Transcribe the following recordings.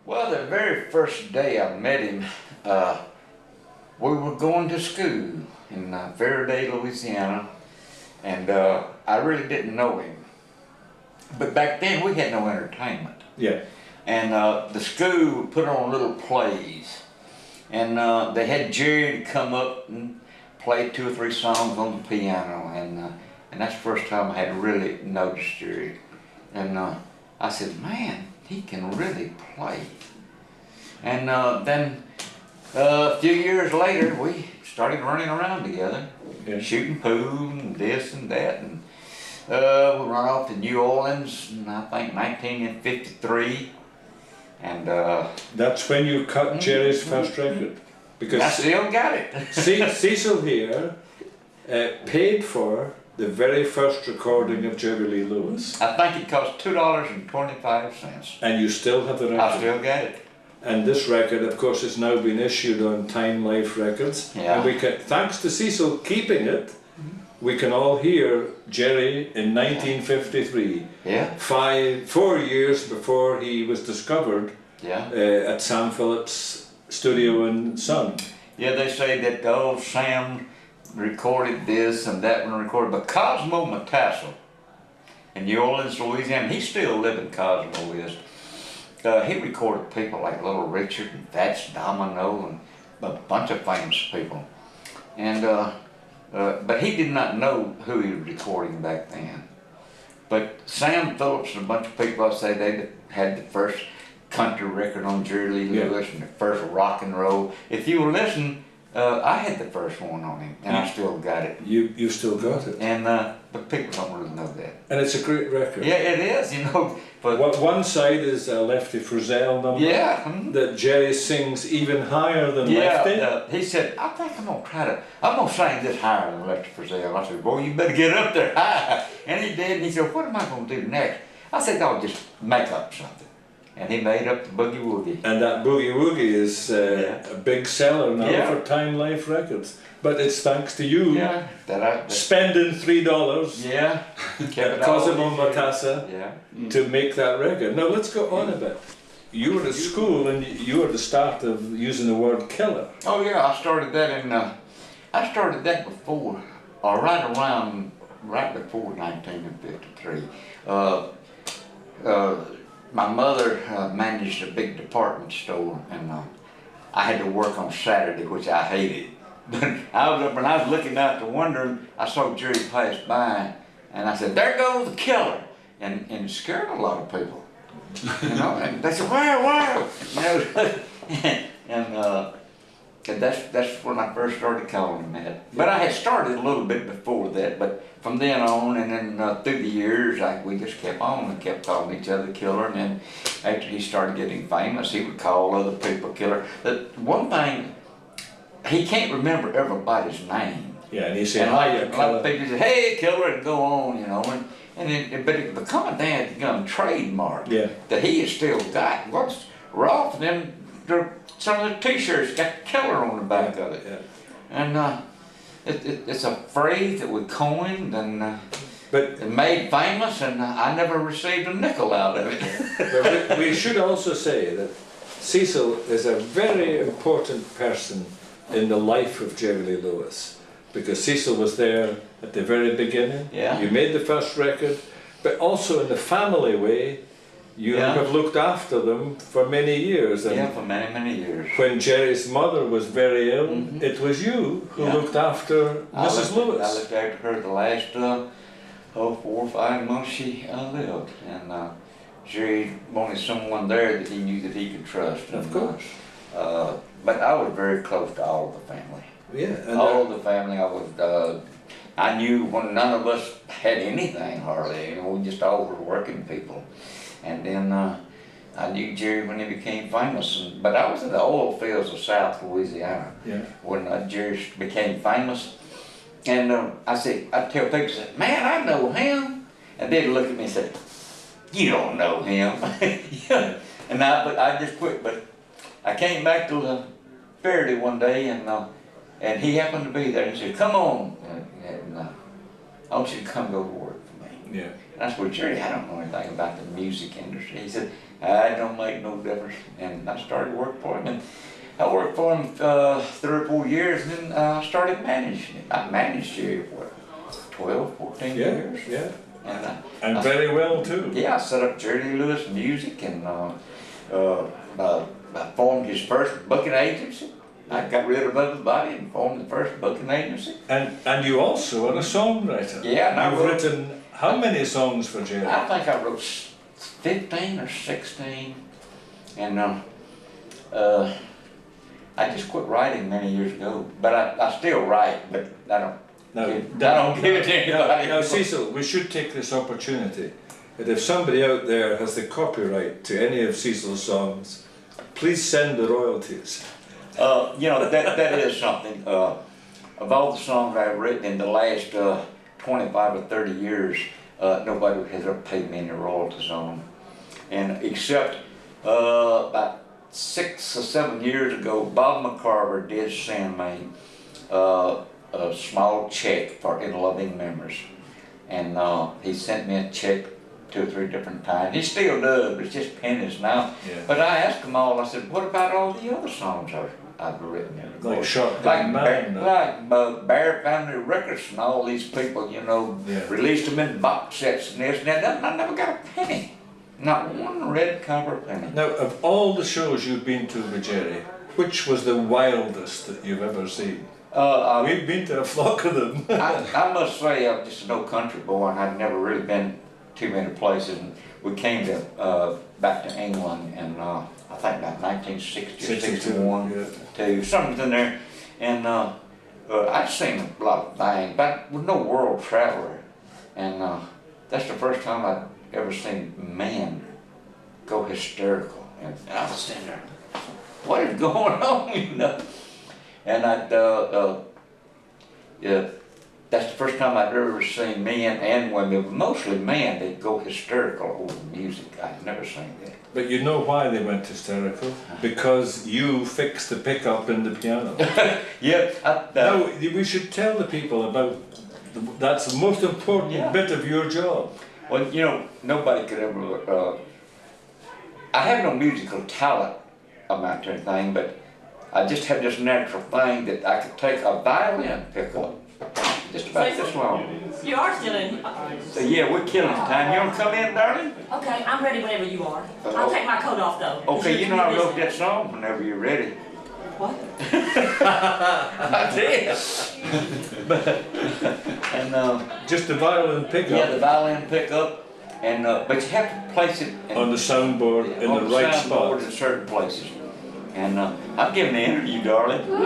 Well, the very first day I met him, we were going to school in Faraday, Louisiana, and I really didn't know him. But back then we had no entertainment. Yeah. And the school would put on little plays. And they had Jerry to come up and play 2 or 3 songs on the piano. And that's the first time I had really noticed Jerry. And I said, man, he can really play. And then a few years later, we started running around together, shooting pool and this and that. And we run off to New Orleans in, I think, 1953. And that's when you cut Jerry's first record. Because I still got it. Cecil here paid for the very first recording of Jerry Lee Lewis. I think it cost $2.25. And you still have the record. I still got it. And this record, of course, has now been issued on Time Life Records. Yeah. And we can, thanks to Cecil keeping it, we can all hear Jerry in 1953. Yeah. 4 years before he was discovered. Yeah. At Sam Phillips' studio in Sun. Yeah, they say that old Sam recorded this and that one recorded, but Cosmo Matassel in New Orleans, Louisiana, he's still living, Cosmo is. He recorded people like Little Richard and Fats Domino and a bunch of famous people. And but he did not know who he was recording back then. But Sam Phillips and a bunch of people, I say, they had the first country record on Jerry Lee Lewis and the first rock and roll. If you will listen, I had the first one on him, and I still got it. You still got it. And but people don't really know that. And it's a great record. Yeah, it is, you know. But one side is a Lefty Frizzell number. Yeah. That Jerry sings even higher than Lefty. He said, I think I'm gonna sing this higher than Lefty Frizzell. I said, boy, you better get up there high. And he did, and he said, what am I gonna do next? I said, I'll just make up something. And he made up the Boogie Woogie. And that Boogie Woogie is a big seller now for Time Life Records. But it's thanks to you spending $3 at Cosimo Matassa to make that record. Now let's go on a bit. You were at school and you were at the start of using the word killer. Oh yeah, I started that before, or right before 1953. My mother managed a big department store, and I had to work on Saturday, which I hated. But I was up and I was looking out the window, I saw Jerry pass by, and I said, there goes the killer. And it scared a lot of people. You know, and they said, where? You know, and that's when I first started calling him that. But I had started a little bit before that, but from then on and then through the years, we just kept on and kept calling each other killer. And then after he started getting famous, he would call other people killer. That one thing, he can't remember everybody's name. Yeah, and he said, a lot of people say, hey, killer, and go on, you know. But it become a damn trademark that he has still got. What's Rolf, and then some of the t-shirts got killer on the back of it. And it's a phrase that we coined and made famous, and I never received a nickel out of it. But we should also say that Cecil is a very important person in the life of Jerry Lee Lewis, because Cecil was there at the very beginning. You made the first record, but also in the family way, you have looked after them for many years. And for many years. When Jerry's mother was very ill, it was you who looked after Mrs. Lewis. I looked after her the last 4 or 5 months she lived. And Jerry wanted someone there that he knew that he could trust. Of course. But I was very close to all of the family. Yeah. All of the family, I knew when none of us had anything hardly. You know, we just all were working people. And then I knew Jerry when he became famous. But I was in the oil fields of South Louisiana when Jerry became famous. And I tell people, man, I know him. And they'd look at me and say, you don't know him. And I just quit. But I came back to the Faraday one day, and he happened to be there. He said, come on. And I want you to come go to work for me. Yeah. And I said, well, Jerry, I don't know anything about the music industry. He said, It don't make no difference. And I started working for him, and I worked for him 3 or 4 years, and then I started managing him. I managed Jerry for 12, 14 years. Yeah. And very well too. Yeah, I set up Jerry Lewis Music, and I formed his first booking agency. I got rid of everybody and formed the first booking agency. And you also are a songwriter. Yeah, and you've written how many songs for Jerry? I think I wrote 15 or 16, and I just quit writing many years ago. But I still write, but I don't give it to anybody. Now, Cecil, we should take this opportunity that if somebody out there has the copyright to any of Cecil's songs, please send the royalties. You know, that is something. Of all the songs I've written in the last 25 or 30 years, nobody has ever paid me any royalties on them. And except about 6 or 7 years ago, Bob McCarver did send me a small check for In Loving Memories. And he sent me a check 2 or 3 different times. He still does, but it's just pennies now. Yeah. But I asked them all, I said, what about all the other songs I've written? Like Shotgun Man. Like Bear Family Records and all these people, you know, released them in box sets and this and that. I never got a penny. Not one red cover penny. Now, of all the shows you've been to with Jerry, which was the wildest that you've ever seen? We've been to a flock of them. I must say, I'm just an old country boy, and I've never really been too many places. And we came to back to England, and I think about 1960 or 61, to something in there. And I'd seen a lot of things, but with no world traveler. And that's the first time I'd ever seen men go hysterical. And I was standing there, what is going on, you know? And that's the first time I'd ever seen men and women, mostly men, they'd go hysterical over music. I'd never seen that. But you know why they went hysterical? Because you fixed the pickup in the piano. Yeah. Now, we should tell the people about, that's the most important bit of your job. Well, you know, nobody could ever, I have no musical talent amount to anything, but I just have this natural thing that I could take a violin pickup, just about this long. You are still in. So yeah, we're killing time. You want to come in, darling? Okay, I'm ready whenever you are. I'll take my coat off though. Okay, you know I wrote that song whenever you're ready. What? I did. And just the violin pickup. Yeah, the violin pickup, and but you have to place it on the soundboard in the right spot. In certain places. And I'm giving the interview, darling. Woo!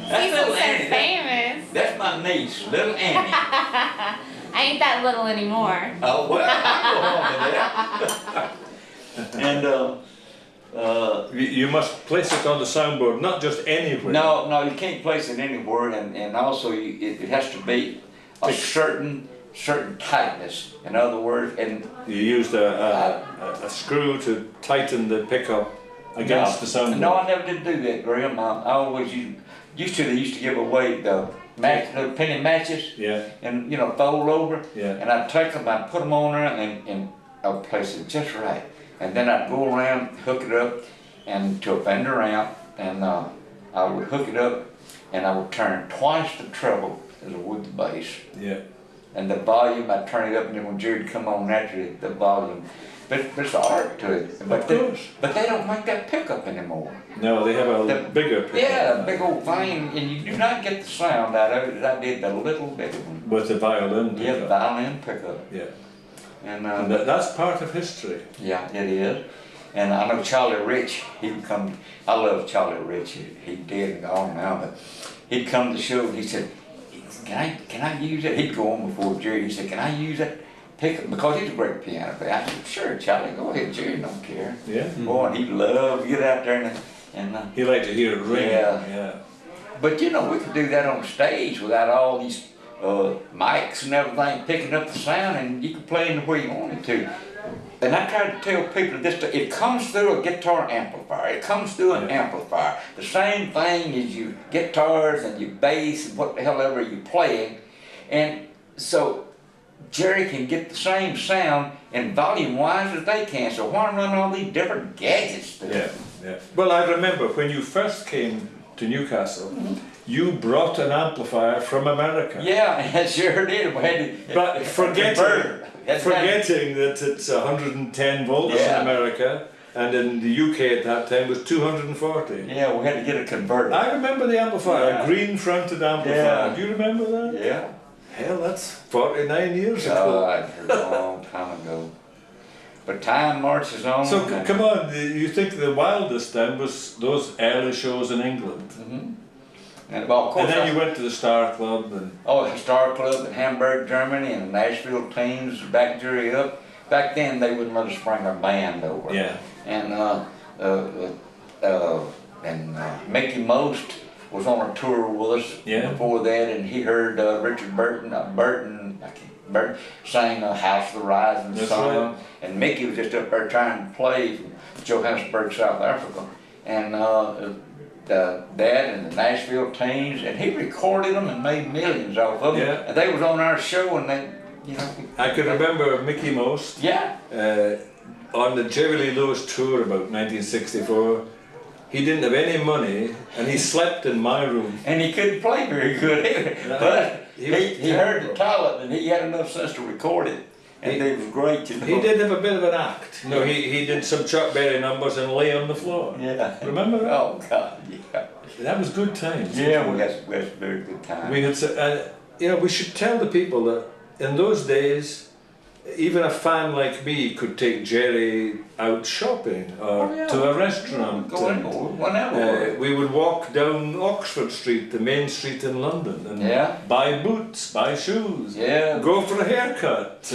That's little Annie. Famous. That's my niece, little Annie. I ain't that little anymore. Oh well, I'll go home with that. And you must place it on the soundboard, not just anywhere. No, you can't place it anywhere, and also it has to be a certain tightness. In other words, and you used a screw to tighten the pickup against the soundboard. No, I never did do that, Graham. I always used to give away the penny matches. Yeah. And you know, fold over. Yeah. And I'd take them, I'd put them on there, and I'd place it just right. And then I'd go around, hook it up, and to a Fender amp, and I would hook it up, and I would turn twice the treble as I would the bass. Yeah. And the volume, I'd turn it up, and then when Jerry'd come on naturally, the volume. But there's art to it. But they don't make that pickup anymore. No, they have a bigger pickup. Yeah, a big old thing, and you do not get the sound out of it as I did the little bitty one. With the violin pickup. Yeah, the violin pickup. Yeah. And that's part of history. Yeah, it is. And I know Charlie Rich, he'd come, I love Charlie Rich, he dead and gone now, but he'd come to the show and he said, can I use it? He'd go on before Jerry, he said, can I use it? Because he's a great piano player. I said, sure, Charlie, go ahead, Jerry don't care. Yeah. Boy, and he'd love to get out there and he liked to hear it ring. Yeah. But you know, we could do that on stage without all these mics and everything picking up the sound, and you could play in where you wanted to. And I try to tell people this, it comes through a guitar amplifier. It comes through an amplifier. The same thing as your guitars and your bass and what the hell ever you're playing. And so Jerry can get the same sound and volume wise as they can. So why run all these different gadgets through? Yeah, yeah. Well, I remember when you first came to Newcastle, you brought an amplifier from America. Yeah, I sure did. We had to, But forgetting that it's 110 volts Yeah. in America, and in the UK at that time was 240. yeah, we had to get a converter. I remember the amplifier, Yeah. a green-fronted amplifier. Yeah. Do you remember that? Yeah. Hell, that's 49 years ago. God, a long time ago. But time marches on. So come on, you think the wildest then was those early shows in England? And well, of course, And then you went to the Star Club and... oh, the Star Club in Hamburg, Germany, and the Nashville teams back jury up. Back then, they wouldn't let us bring our band over. Yeah. And Mickey Most was on a tour with us Yeah. before that, and he heard Richard Burton sang House of the Rising That's Sun, right. and Mickey was just up there trying to play from Johannesburg, South Africa, and that and the Nashville teams, and he recorded them and made millions off of them. Yeah. And they was on our show, and they, you know. I can remember Mickey Most Yeah. on the Jerry Lee Lewis tour about 1964. He didn't have any money and he slept in my room. And he couldn't play very good either. No, But he was he heard the terrible. talent, and he had enough sense to record it. And it was great, you know. He did have a bit of an act. You know, he did some Chuck Berry numbers and lay on the floor. Yeah. Remember that? Oh, God, yeah. That was good times. Yeah, we had some very good time. We had, you know, we should tell the people that in those days, even a fan like me could take Jerry out shopping or to a restaurant. Go in, whenever. We would walk down Oxford Street, the main street in London, and buy boots, buy shoes, go for a haircut.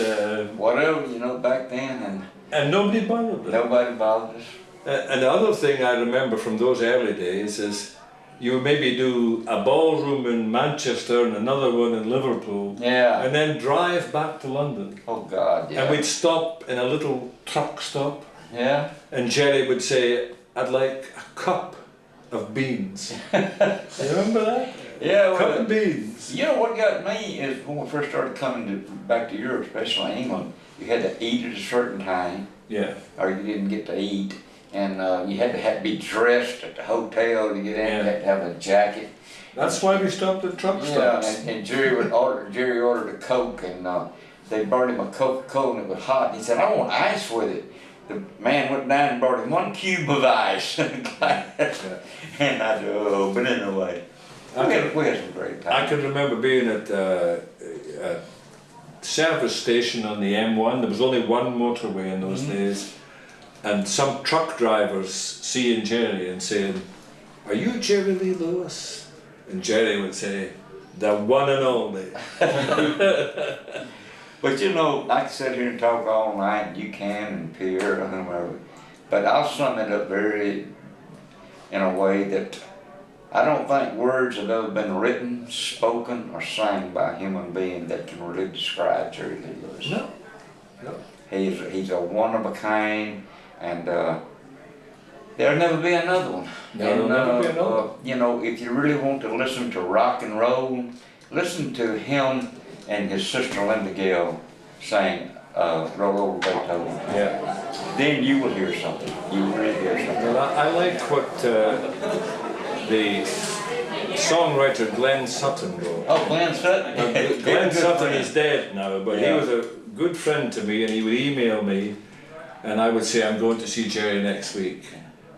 Whatever, you know, back then, and nobody bothered them. Nobody bothered us. And the other thing I remember from those early days is you would maybe do a ballroom in Manchester and another one in Liverpool, and then drive back to London. Oh God, yeah. And we'd stop in a little truck stop. Yeah. And Jerry would say, "I'd like a cup of beans." You remember that? Yeah. Cup of beans. You know what got me is when we first started coming back to Europe, especially England, you had to eat at a certain time. Yeah. Or you didn't get to eat. And you had to be dressed at the hotel to get in. You had to have a jacket. That's why we stopped at truck stops. And Jerry ordered a Coke, and they brought him a Coca-Cola, and it was hot. And he said, "I want ice with it." The man went down and brought him 1 cube of ice. And I said, "Oh," but anyway, we had some great times. I can remember being at a service station on the M1. There was only one motorway in those days. And some truck drivers seeing Jerry and saying, "Are you Jerry Lee Lewis?" And Jerry would say, "The one and only." But you know, I can sit here and talk all night, and you can, and Pierre, and whoever. But I'll sum it up in a way that I don't think words have ever been written, spoken, or sang by a human being that can really describe Jerry Lee Lewis. No. No. He's a one of a kind. And there'll never be another one. There'll never be another. You know, if you really want to listen to rock and roll, listen to him and his sister Linda Gale sing Roll Over Beethoven. Yeah. Then you will hear something. You will really hear something. Well, I like what the songwriter Glenn Sutton wrote. Oh, Glenn Sutton? Glenn Sutton is dead now, but he was a good friend to me, and he would email me. And I would say, "I'm going to see Jerry next week."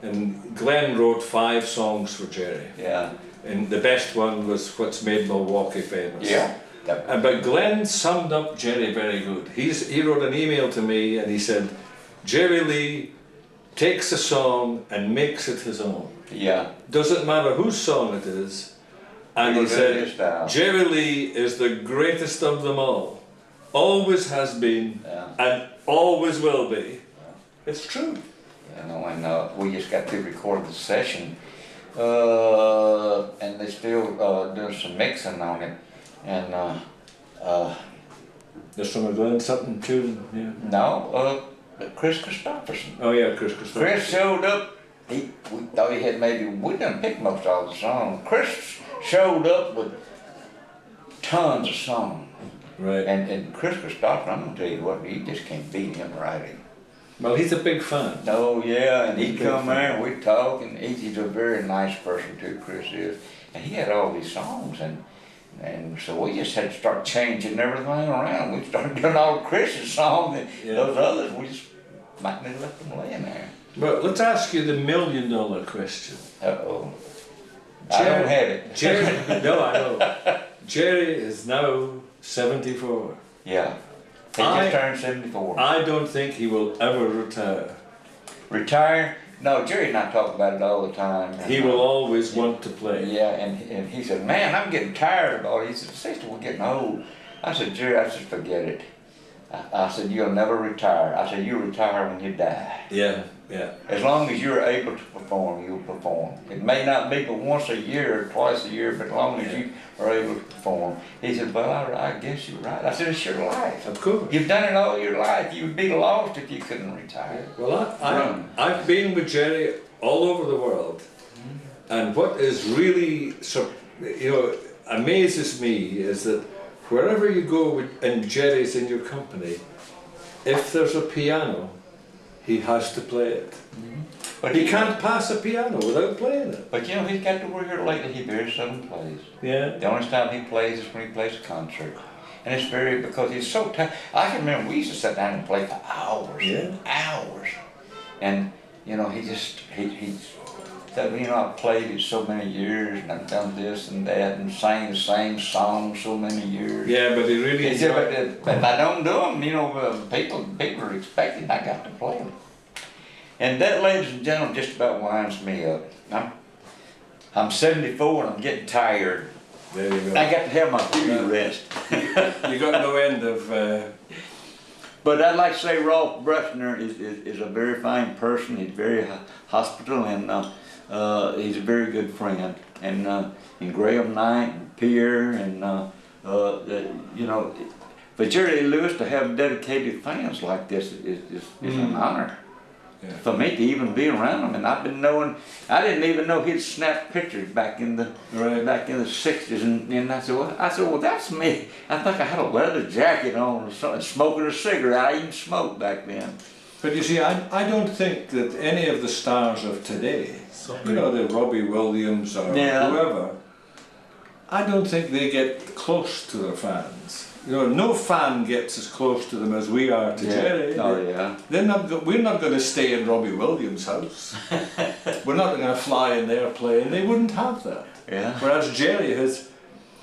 And Glenn wrote 5 songs for Jerry. Yeah. And the best one was What's Made Milwaukee Famous. Yeah. But Glenn summed up Jerry very good. He wrote an email to me and he said, "Jerry Lee takes a song and makes it his own. Yeah. Doesn't matter whose song it is." And he said, "Jerry Lee is the greatest of them all. Always has been and always will be." It's true. You know, and we just got to record the session, and they still doing some mixing on it, and There's from a Glenn Sutton tune, Chris Christopherson. Oh yeah, Chris Christopherson. Chris showed up. We thought he had we done picked most of the songs. Chris showed up with tons of songs. Right. And Chris Christopher, I'm gonna tell you what, you just can't beat him writing. Well, he's a big fan. No, yeah, and he'd Big come fan. there and we'd talk, and he's a very nice person too, Chris is. And he had all these songs, and so we just had to start changing everything around. We started doing all Chris's songs, and Yeah. those others, we just might have left them laying there. But let's ask you the $1,000,000 question. Uh-oh. I don't have it. Jerry, no, I know. Jerry is now 74. Yeah. He I- just turned 74. I don't think he will ever retire. Retire? No, Jerry and I talk about it all the time. He will always want to play. Yeah, and he said, man, I'm getting tired of all this. He said, Sister, we're getting old. I said, Jerry, I said, forget it. I said, you'll never retire. I said, you retire when you die. Yeah, yeah. As long as you're able to perform, you'll perform. It may not be but once a year or twice a year, but as long as you are able to perform. He said, well, I guess you're right. I said, it's your life. Of course. You've done it all your life. You would be lost if you couldn't retire. Well, I've been with Jerry all over the world, and what is really, amazes me is that wherever you go and Jerry's in your company, if there's a piano, he has to play it. But He can't pass a piano without playing it. But you know, he's got to where here lately he very seldom plays. Yeah. The only time he plays is when he plays a concert. And it's because he's so tired. I can remember we used to sit down and play for hours, hours. And, you know, he said, you know, I've played it so many years and I've done this and that and sang the same song so many years. Yeah, but he really He said, but if I don't do them, you know, people are expecting I got to play them. And that, ladies and gentlemen, just about winds me up. I'm 74 and I'm getting tired. There you go. I got to have my beauty rest. You got no end of... But I'd like to say Rolf Bruckner is a very fine person. He's very hospitable and he's a very good friend. And Graham Knight and Pierre and you know, for Jerry Lewis to have dedicated fans like this is an honor. Yeah. For me to even be around him, and I've been knowing, I didn't even know he'd snapped pictures back in the back in the 60s, and I said, well, that's me. I think I had a leather jacket on or something, smoking a cigarette. I even smoked back then. But you see, I don't think that any of the stars of today, you know, the Robbie Williams or whoever, I don't think they get close to their fans. You know, no fan gets as close to them as we are to Jerry. Oh yeah. We're not going to stay in Robbie Williams' house. We're not going to fly in their plane. They wouldn't have that. Yeah. Whereas Jerry has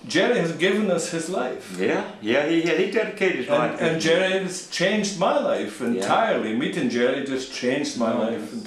given us his life. Yeah, he dedicated his life. And Jerry has changed my life entirely. Meeting Jerry just changed my life entirely.